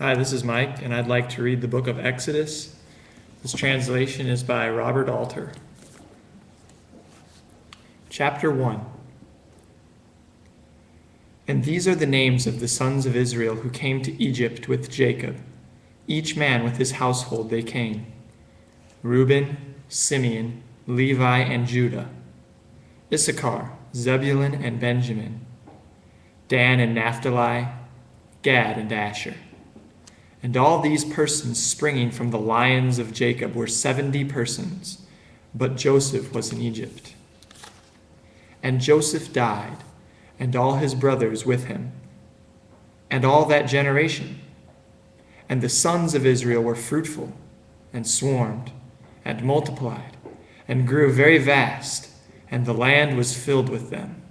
Hi, this is Mike, and I'd like to read the book of Exodus. This translation is by Robert Alter. Chapter 1. And these are the names of the sons of Israel who came to Egypt with Jacob. Each man with his household they came: Reuben, Simeon, Levi, and Judah; Issachar, Zebulun, and Benjamin; Dan and Naphtali; Gad and Asher. And all these persons springing from the lions of Jacob were 70 persons, but Joseph was in Egypt. And Joseph died, and all his brothers with him, and all that generation. And the sons of Israel were fruitful, and swarmed, and multiplied, and grew very vast, and the land was filled with them.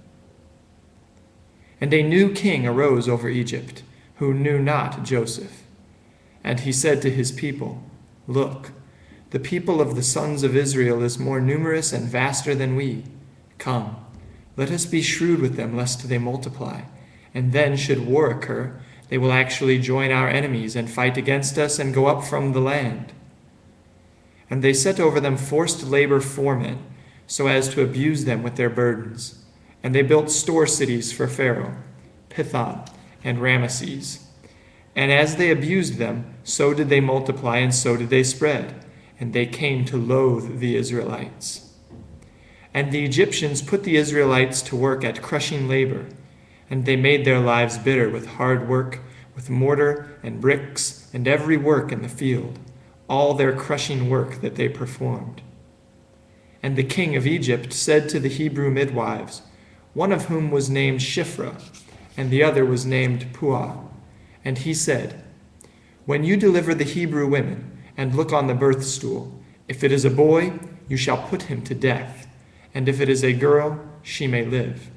And a new king arose over Egypt, who knew not Joseph. And he said to his people, Look, the people of the sons of Israel is more numerous and vaster than we. Come, let us be shrewd with them, lest they multiply. And then, should war occur, they will actually join our enemies and fight against us and go up from the land. And they set over them forced labor foremen, so as to abuse them with their burdens. And they built store cities for Pharaoh, Pithom and Ramesses. And as they abused them, so did they multiply, and so did they spread, and they came to loathe the Israelites. And the Egyptians put the Israelites to work at crushing labor, and they made their lives bitter with hard work, with mortar and bricks, and every work in the field, all their crushing work that they performed. And the king of Egypt said to the Hebrew midwives, one of whom was named Shiphrah, and the other was named Puah. And he said, When you deliver the Hebrew women, and look on the birth stool, if it is a boy, you shall put him to death, and if it is a girl, she may live.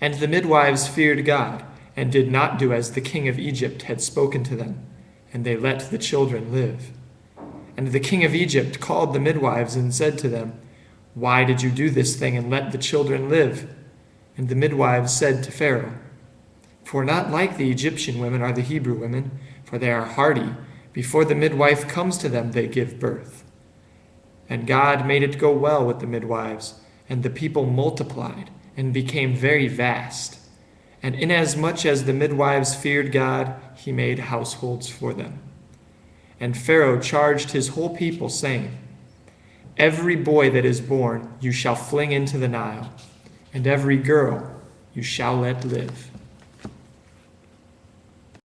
And the midwives feared God, and did not do as the king of Egypt had spoken to them, and they let the children live. And the king of Egypt called the midwives and said to them, Why did you do this thing and let the children live? And the midwives said to Pharaoh, For not like the Egyptian women are the Hebrew women, for they are hardy. Before the midwife comes to them, they give birth. And God made it go well with the midwives, and the people multiplied and became very vast. And inasmuch as the midwives feared God, he made households for them. And Pharaoh charged his whole people, saying, Every boy that is born you shall fling into the Nile, and every girl you shall let live.